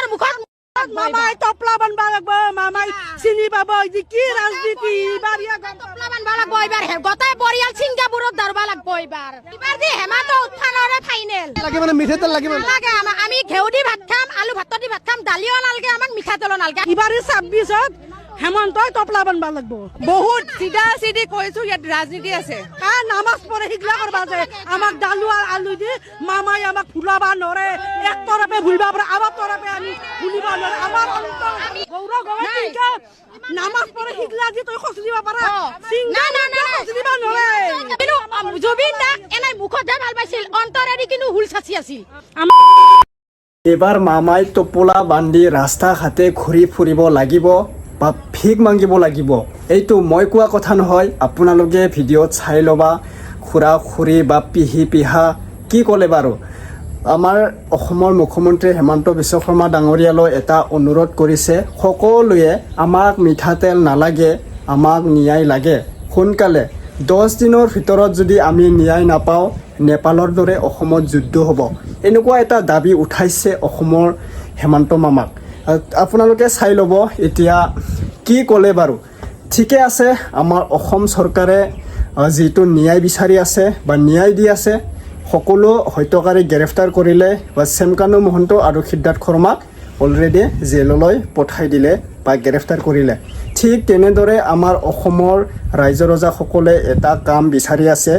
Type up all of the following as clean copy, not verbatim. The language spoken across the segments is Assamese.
হেমান্তৰ মুখত মামাই টপলা বানবা লাগবো মামাই চিনি পাব কি ৰাজনীতি বাৰিয়া টপলা বানবা লাগবো এবাৰ গটাই পৰিয়াল ছিংগাপুৰত দাৰবা লাগবো এবাৰ দি হেমান্ত উত্থানৰে ফাইনেল লাগে মানে মিঠা তেল লাগে লাগে আমি ঘেউ দি ভাত খাম আলু ভাত দি ভাত খাম দালিও নালগে আমাক মিঠা তেল নালগে এবাৰ 26ত হেমন্তই টপলা বানবা লাগবো বহুত চিধা চিধি কৈছো ইয়াত ৰাজনীতি আছে নামাজ পঢ়ে হিগলা কৰবা যে আমাক দালু আলু দি মামাই আমাক ফুলাবা নৰে এক তৰপে ভুলবা পৰা আবাৰ তৰপে আমি ভুলিবা নৰে আমাৰ অন্তৰ গৌৰৱ গগৈকে নামাজ পঢ়ে হিগলা দি তই খচলিবা পাৰা না না না খচলিবা নৰে কিন্তু জুবিন দাক এনাই মুখতে ভাল পাইছিল অন্তৰেদি কিন্তু হুল সাচি আছিল এবাৰ মামাই টপলা বান্ধি ৰাস্তা ঘাটে ঘূৰি ফুৰিব লাগিব বা ভিক মাগিব লাগিব এইটো মই কোৱা কথা নহয় আপোনালোকে ভিডিঅ'ত চাই ল'বা খুৰা খুৰী বা পিহি পিহা কি ক'লে বাৰু আমাৰ অসমৰ মুখ্যমন্ত্ৰী হেমন্ত বিশ্ব শৰ্মা ডাঙৰীয়ালৈ এটা অনুৰোধ কৰিছে সকলোৱে আমাক মিঠাতেল নালাগে আমাক ন্যায় লাগে সোনকালে 10 দিনৰ ভিতৰত যদি আমি ন্যায় নাপাওঁ নেপালৰ দৰে অসমত যুদ্ধ হ'ব এনেকুৱা এটা দাবী উঠাইছে অসমৰ হেমন্ত মামাক আপোনালোকে চাই ল'ব এতিয়া কি ক'লে বাৰু ঠিকে আছে আমাৰ অসম চৰকাৰে যিটো ন্যায় বিচাৰি আছে বা ন্যায় দি আছে সকলো হত্যাকাৰী গ্ৰেফতাৰ কৰিলে বা চেমকানু মহন্ত আৰু সিদ্ধাৰ্থ শৰ্মাক অলৰেডি জেললৈ পঠাই দিলে বা গ্ৰেফতাৰ কৰিলে ঠিক তেনেদৰে আমাৰ অসমৰ ৰাইজ ৰজাসকলে এটা কাম বিচাৰি আছে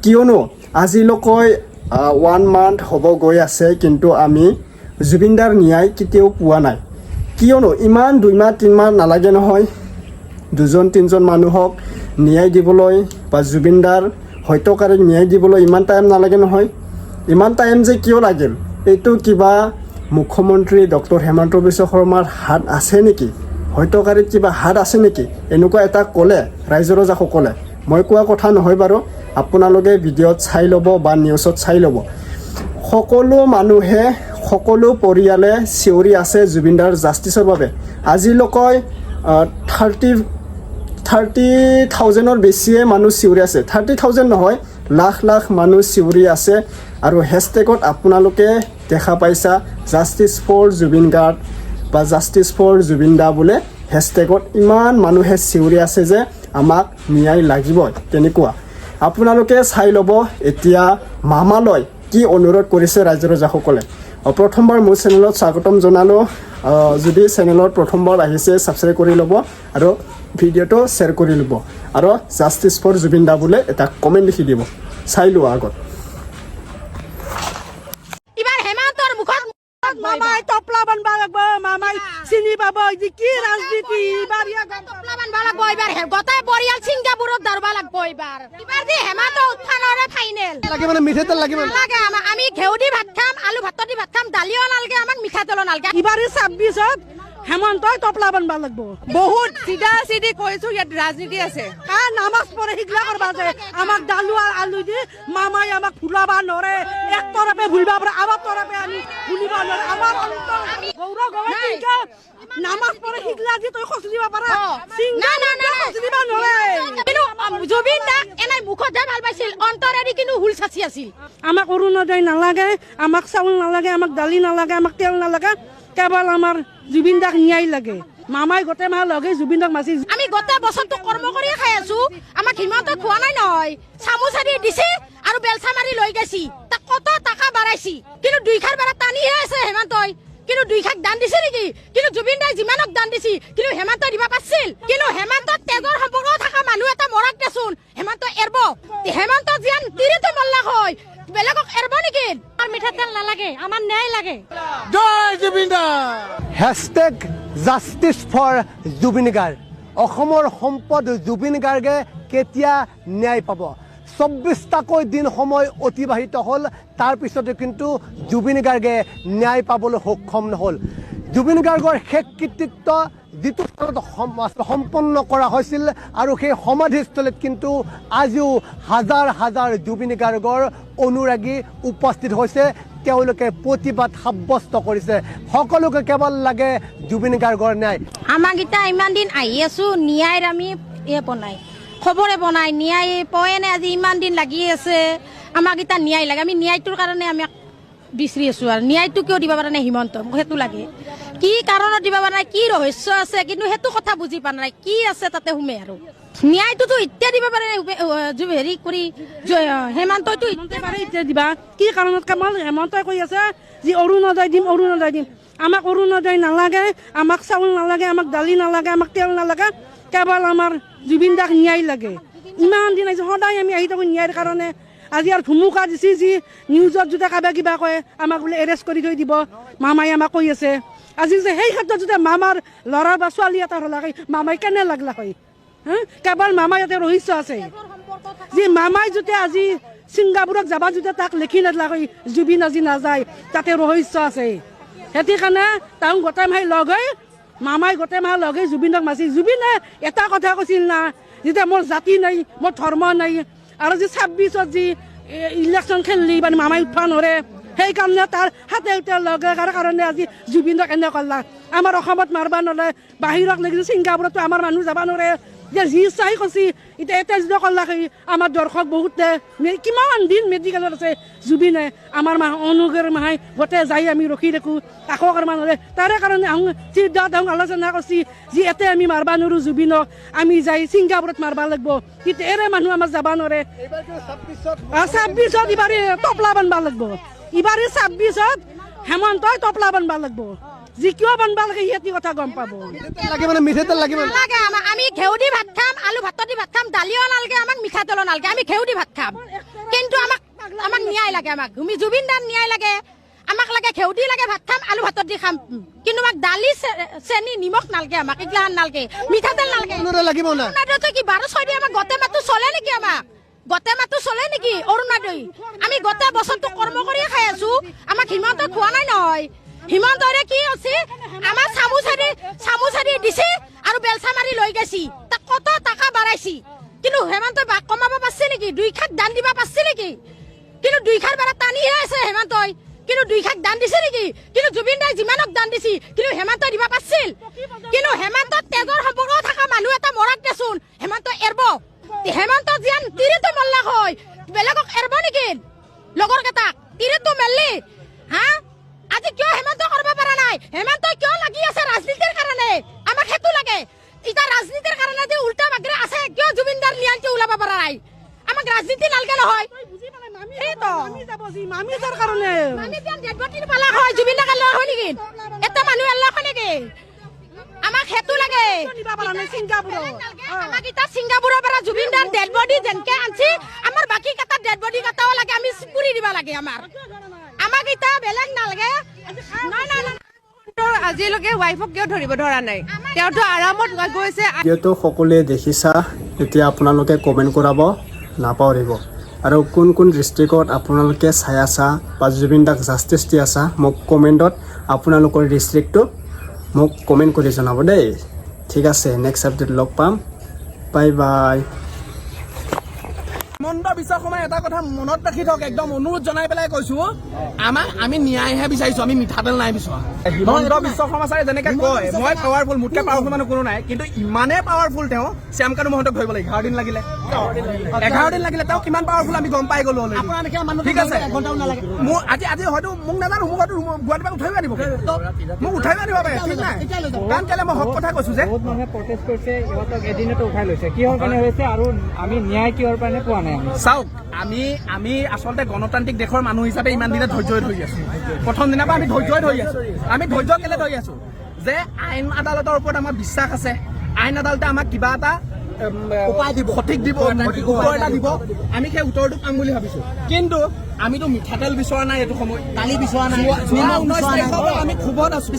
কিয়নো আজিলৈকে 1 মান্থ হ'ব গৈ আছে কিন্তু আমি জুবিনদাৰ ন্যায় কেতিয়াও পোৱা নাই কিয়নো ইমান 2 মাহ 3 মাহ নালাগে নহয় 2-3জন মানুহক ন্যায় দিবলৈ বা জুবিনদাৰ হত্যাকাৰীক ন্যায় দিবলৈ ইমান টাইম নালাগে নহয় ইমান টাইম যে কিয় লাগিল এইটো কিবা মুখ্যমন্ত্ৰী ডক্টৰ হেমন্ত বিশ্ব শৰ্মাৰ হাত আছে নেকি হত্যাকাৰীত কিবা হাত আছে নেকি এনেকুৱা এটা ক'লে ৰাইজ ৰজাসকলে মই কোৱা কথা নহয় বাৰু আপোনালোকে ভিডিঅ'ত চাই ল'ব বা নিউজত চাই ল'ব সকলো মানুহে সকলো পৰিয়ালে চিঞৰি আছে জুবিনদাৰ জাষ্টিছৰ বাবে আজিলৈকে 30,000ৰ বেছিয়ে মানুহ চিঞৰি আছে 30,000 নহয় লাখ লাখ মানুহ চিঞৰি আছে আৰু হেশটেগত আপোনালোকে দেখা পাইছা জাষ্টিছ ফৰ জুবিন গাৰ্গ বা জাষ্টিছ ফৰ জুবিন দা বোলে হেশটেগত ইমান মানুহে চিঞৰি আছে যে আমাক ন্যায় লাগিব তেনেকুৱা আপোনালোকে চাই ল'ব এতিয়া মামালৈ কি অনুৰোধ কৰিছে ৰাইজ ৰজাসকলে প্ৰথমবাৰ মোৰ চেনেলত স্বাগতম জনালোঁ যদি চেনেলত প্ৰথমবাৰ আহিছে ছাবস্ক্ৰাইব কৰি ল'ব আৰু ভিডিঅ'টো শ্বেয়াৰ কৰি ল'ব আৰু জাষ্টিছ ফৰ জুবিন দা বোলে এটা কমেণ্ট লিখি দিব চাই লোৱা আগত এবাৰ হেমান্তৰ মুখত মামাই টপলা বানবা লাগবো মামাই চিনি পাব কি ৰাজনীতি বাৰিয়া টপলা বানবা লাগবো এবাৰ গটাই পৰিয়াল ছিংগাপুৰত দাৰবা লাগবো এবাৰ দি হেমান্ত উত্থানৰে ফাইনেল লাগে মানে মিঠা তেল লাগে লাগে আমি ঘেউ দি ভাত খাম আলু ভাত দি ভাত খাম দালিও নালগে আমাক মিঠা তেল নালগে এবাৰ 26ত হেমন্তই টপলা বানবা লাগবো বহুত চিধা চিধি কৈছো ইয়াত ৰাজনীতি আছে নামাজ পঢ়ে হিগলা কৰবা যে আমাক দালু আলু দি মামাই আমাক ফুলাবা নৰে এক তৰপে ভুলবা পৰা আবাৰ তৰপে আমি ভুলিবা নৰে আমাৰ অন্তৰ গৌৰৱ গগৈকে নামাজ পঢ়ে হিগলা দি তই খচলিবা পাৰা না না না খচলিবা নৰে কিন্তু জুবিন দাক এনাই মুখতে ভাল পাইছিল অন্তৰেদি কিন্তু হুল সাচি আছিল আমাক অৰুণোদয় নালাগে আমাক চাউল নালাগে আমাক দালি নালাগে আমাক তেল নালাগে কেৱল আমাৰ জুবিন দাক ন্যায় লাগে মামাই গোটেই মাহ লগে জুবিন দাক মাছি আমি গোটেই বছৰটো কৰ্ম কৰি খাই আছো আমাক হিমন্ত খোৱা নাই নহয় চামুচাৰি দিছে আৰু বেলচা মাৰি লৈ গৈছি তাক কত টাকা বাঢ়াইছি কিন্তু 2 খাৰ বাৰা টানিহে আছে হেমন্তই কিন্তু 2 খাক দান দিছে নেকি কিন্তু জুবিন দাই যিমানক দান দিছি কিন্তু হেমন্ত দিবা পাছিল কিন্তু হেমন্ত তেজৰ সম্পৰ্ক থকা মানুহ এটা মৰাক দেচোন হেমন্ত এৰব হেমন্ত জিয়ান তিৰিটো মল্লা হয় বেলেগক এৰব নেকি আমাৰ মিঠা তেল নালাগে আমাৰ ন্যায় লাগে জয় জুবিন দা হেশটেগ জাষ্টিছ ফৰ জুবিন গাৰ্গ অসমৰ সম্পদ জুবিন গাৰ্গে কেতিয়া ন্যায় পাব 24টাকৈ দিন সময় অতিবাহিত হ'ল তাৰ পিছতে কিন্তু জুবিন গাৰ্গে ন্যায় পাবলৈ সক্ষম নহ'ল জুবিন গাৰ্গৰ শেষ কৃতিত্ব যিটো সম্পন্ন কৰা হৈছিল আৰু সেই সমাধিস্থলীত কিন্তু আজিও হাজাৰ হাজাৰ জুবিন গাৰ্গৰ অনুৰাগী উপস্থিত হৈছে তেওঁলোকে প্ৰতিবাদ সাব্যস্ত কৰিছে সকলোকে কেৱল লাগে জুবিন গাৰ্গৰ ন্যায় আমাক ইটা ইমান দিন আহি আছো ন্যায়ৰ আমি বনাই খবৰে বনাই ন্যায় পোৱাই নাই আজি ইমান দিন লাগি আছে আমাক ইটা ন্যায় লাগে আমি ন্যায়টোৰ কাৰণে আমি বিচাৰি আছো আৰু ন্যায়টো কিয় দিব পৰা নাই হিমন্ত মোক সেইটো লাগে কি কাৰণত দিব পৰা নাই কি ৰহস্য আছে কিন্তু সেইটো কথা বুজি পোৱা নাই কি আছে তাতে সোমে আৰু ন্যায়টোতো এতিয়া দিব পাৰে হেৰি কৰি হেমন্তইতো এতিয়া দিবা কি কাৰণত কামল হেমন্তই কৈ আছে যে অৰুণোদয় দিম আমাক অৰুণোদয় নালাগে আমাক চাউল নালাগে আমাক দালি নালাগে আমাক তেল নালাগে কেৱল আমাৰ জুবিন দাক ন্যায় লাগে ইমান দিন আহিছে সদায় আমি আহি থাকোঁ ন্যায়ৰ কাৰণে আজি আৰু ধুমুকা দিছে যি নিউজত যদি কাবা কিবা কয় আমাক বোলে এৰেষ্ট কৰি থৈ দিব মামাই আমাক কৈ আছে আজি যে সেই ক্ষেত্ৰত যদি মামাৰ ল'ৰা বা ছোৱালী এটা হ'লাকে মামাই কেনে লাগলা হয় কেৱল মামাই ইয়াতে ৰহস্য আছে যে মামাই যদি আজি ছিংগাপুৰত যাবা যদি তাক লিখি নেদলা হয় জুবিন আজি নাযায় তাতে ৰহস্য আছে সেইটো কাৰণে তাক গোটেই মাহে লগ হৈ মামাই গোটেই মাহে লগ হৈ জুবিনক মাছি জুবিনে এটা কথা কৈছিল না যেতিয়া মোৰ জাতি নাই মোৰ ধৰ্ম নাই আৰু যে 26ত যি ইলেকশ্যন খেলিলি মানে মামাই উঠবা নৰে সেইকাৰণে তাৰ হাতে উঠে লগে কাৰণে আজি জুবিনক এনে কৰলা আমাৰ অসমত মাৰবা নৰে বাহিৰত লাগিছে ছিংগাপুৰতো আমাৰ মানুহ যাবা নৰে যে যি চাই কৈছি এতিয়া যদি কৰলা আমাৰ দৰ্শক বহুতে কিমান দিন মেডিকেলত আছে জুবিনে আমাৰ অনুগৰ মাহে গোটেই যাই আমি ৰখি থাকোঁ কাকো কৰবা নৰে তাৰে কাৰণে চিদ্ধাত আলোচনা কৰিছি যি এতে আমি মাৰবা নোৱাৰোঁ জুবিনক আমি যাই ছিংগাপুৰত মাৰবা লাগিব কিন্তু এৰে মানুহ আমাৰ যাবা নৰে 26ত ইবাৰ টপলা বানবা লাগিব ইবাৰ 26ত হেমন্তই টপলা বানবা লাগিব যি কিয় বানবা লাগে সিহঁতি কথা গম পাব আমি ঘেউ দি ভাত খাম আলু ভাত দি ভাত খাম দালিও নালাগে আমাক মিঠাতেলো নালাগে আমি ঘেউ দি ভাত খাম কিন্তু আমাক ন্যায় লাগে আমাক জুবিন দাৰ ন্যায় লাগে আমাক লাগে ঘেউ দি লাগে ভাত খাম আলু ভাত দি খাম কিন্তু আমাক দালি চেনি নিমখ নালাগে আমাক এইগিলাখান নালাগে মিঠাতেল নালাগে কি 12-6 দি আমাক গোটেই মাহটো চলে নেকি আমাক গোটেই মাহটো চলে নেকি অৰুণোদয় আমি গোটেই বছৰটো কৰ্ম কৰিয়ে খাই আছো আমাক হিমন্ত খোৱা নাই নহয় হিমন্তৰে কি আছে আমাৰ চামুচাৰি দিছে আৰু বেলচা মাৰি লৈ গৈছি তাক কত টকা বাঢ়াইছি কিন্তু হেমন্তই বাক কমাব পাৰছে নেকি 2 খাক দান দিবা পাৰছে নেকি কিন্তু 2 খাৰ বাৰা টানিহে আছে হেমন্তই কিন্তু 2 খাক দান দিছে নেকি কিন্তু জুবিন দাই যিমানক দান দিছি কিন্তু হেমন্তই দিবা পাৰছিল কিন্তু হেমন্ত তেজৰ সম্পৰ্ক থকা মানুহ এটা মৰাক দেচোন হেমন্ত এৰব হেমন্ত জিয়ান তিৰিটো মল্লা হয় বেলেগক এৰব নেকি লগৰ কেইটাক তিৰিটো মেললি হা আজি কিয় হেমন্ত কৰিব পৰা নাই হেমন্ত কিয় লাগি আছে ৰাজনীতিৰ কাৰণে আমাক হেতু লাগে ইটা ৰাজনীতিৰ কাৰণে যে উল্টা বাগৰে আছে কিয় জুবিনদাৰ লিয়ানকে ওলাব পৰা নাই আমাক ৰাজনীতি নালকে নহয় মামি তাৰ কাৰণে মামি যেন ডেডবটিৰ পালা হয় জুবিনদাক লয় হয় নেকি এটা মানুহ এল্লা হয় নেকি আমাক হেতু লাগে আমাক ইটা ছিংগাপুৰৰ পৰা জুবিনদাৰ ডেডবডি যেনকে আনছি আমাৰ বাকি কেটা ডেডবডি কেটাও লাগে আমি পুৰি দিবা লাগে আমাক ইটা বেলেগ নালাগে আজিলৈকে ৱাইফক কিয় ধৰিব ধৰা নাই তেওঁতো আৰামত গৈছে যিহেতু সকলোৱে দেখিছা এতিয়া আপোনালোকে কমেণ্ট কৰাব নাপাহৰিব আৰু কোন কোন ডিষ্ট্ৰিক্টত আপোনালোকে চাই আছা বা জুবিন দাক জাষ্টিছ দি আছা মোক কমেণ্টত আপোনালোকৰ ডিষ্ট্ৰিক্টটো মোক কমেণ্ট কৰি জনাব দেই ঠিক আছে নেক্সট আপডেট লগ পাম বাই বাই হিমন্ত বিশ্ব শৰ্মাই এটা কথা মনত ৰাখি থওক একদম অনুৰোধ জনাই পেলাই কৈছো আমি ন্যায়হে বিচাৰিছো আমি মিঠাতেল নাই বিচৰা হিমন্ত বিশ্ব শৰ্মা ছাৰে যেনেকে কয় মই পাৱাৰফুল মোতকে পাৱাৰফুল মানুহ কোনো নাই কিন্তু ইমানেই পাৱাৰফুল তেওঁ শ্যামকানু মহন্তক ধৰিব লাগে 11 দিন লাগিলে 11 দিন লাগিলে তেওঁ কিমান পাৱাৰফুল আমি গম পাই গলো ঠিক আছে মোৰ আজি হয়তো মোক নাজানো মোক হয়তো গুৱাহাটীৰ পৰা উঠাই আনিব মোক উঠাই আনিব পাৰে ঠিক নাই কাৰণ কেলে মই হক কথা কৈছো যে বহুত মানুহে প্ৰটেষ্ট কৰিছে ইহঁতক এদিনতে উঠাই লৈছে কিহৰ কাৰণে হৈছে আৰু আমি ন্যায় কিহৰ কাৰণে পোৱা নাই চাওক আমি আচলতে গণতান্ত্ৰিক দেশৰ মানুহ হিচাপে ইমান দিনে ধৈৰ্য ধৰি আছো প্ৰথম দিনৰ পৰা আমি ধৈৰ্য ধৰি আছো আমি ধৈৰ্য কেলে ধৰি আছো যে আইন আদালতৰ ওপৰত আমাৰ বিশ্বাস আছে আইন আদালতে আমাক কিবা এটা সঠিক দিব উত্তৰ এটা দিব আমি সেই উত্তৰটো পাম বুলি ভাবিছো কিন্তু আমিতো মিঠাতেল বিচৰা নাই এইটো সময় দালি বিচৰা নাই আমি ক্ষোভত আছো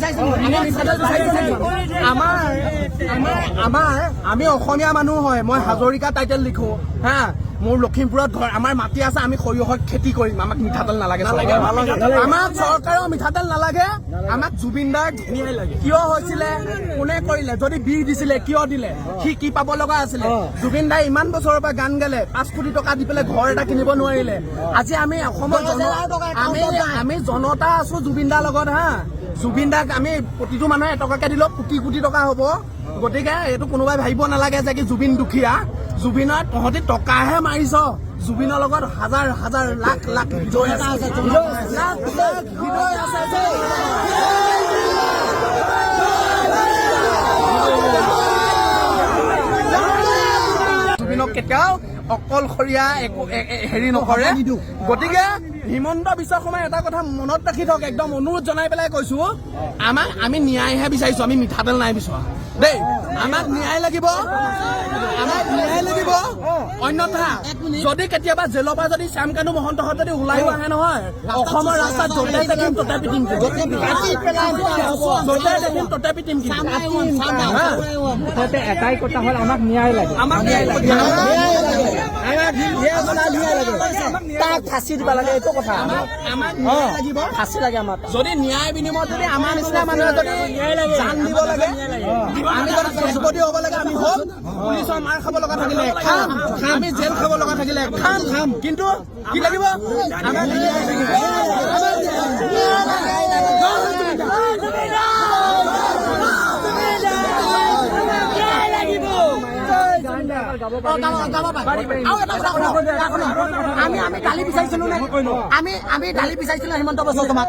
আমি অসমীয়া মানুহ হয় মই হাজৰিকা টাইটেল লিখো হা মোৰ লখিমপুৰত ঘৰ আমাৰ মাটি আছে আমি সৰিয়হৰ খেতি কৰিম আমাক মিঠাতেল নালাগে আমাক চৰকাৰেও মিঠাতেল নালাগে আমাক জুবিনদাৰ ধুনীয়াই লাগে কিয় হৈছিলে কোনে কৰিলে যদি বিষ দিছিলে কিয় দিলে সি কি পাব লগা আছিলে জুবিনদাই ইমান বছৰৰ পৰা গান গালে 5 কোটি টকা দি পেলাই ঘৰ এটা কিনিব নোৱাৰিলে আজি আমি অসমৰ আমি জনতা আছো জুবিনদাৰ লগত হা জুবিনদাক আমি প্ৰতিটো মানুহে এটকাকে দিলেও কোটি কোটি টকা হ'ব গতিকে এইটো কোনোবাই ভাবিব নালাগে যে কি জুবিন দুখীয়া জুবিনৰ তহঁতি টকাহে মাৰিছ জুবিনৰ লগত হাজাৰ হাজাৰ লাখ লাখ হৃদয় আছে অকলশৰীয়া একো হেৰি নকৰে। গতিকে হিমন্ত বিশ্ব শৰ্মাই এটা কথা মনত ৰাখি থওক, একদম অনুৰোধ জনাই পেলাই কৈছো, আমি ন্যায়হে বিচাৰিছো, আমি মিঠাতেল নাই বিচৰা দেই। আমাক ন্যায় লাগিব, আমাক ন্যায় লাগিব। অন্যথা যদি কেতিয়াবা জেলৰ পৰা যদি শ্যামকানু মহন্তহঁত যদি ওলাইও আহে নহয়, অসমৰ ৰাস্তাত য'তে দেখিম ত'তে পিটিম, য'তে দেখিম ত'তে পিটিম। মুঠতে এটাই কথা হ'ল আমাক ন্যায় লাগে। তাক ফাঁচি দিব লাগে, এইটো কথা। আমাক ন্যায় লাগিব, ফাঁচি লাগে আমাক। যদি ন্যায় বিনিময়ত যদি আমাৰ নিচিনা মানুহে যদি জান দিব লাগে, আমি যদি কেছবদী হ'ব লাগে, আমি হ'ম। পুলিচৰ মাৰ খাব লগা থাকিলে খাম, আমি জেল খাব লগা থাকিলে খাম, কিন্তু কি লাগিব? আমাক ন্যায় লাগিব। আমি গালি বিচাৰিছিলো নে? আমি গালি বিচাৰিছিলো হিমন্ত বিশ্ব শৰ্মাক?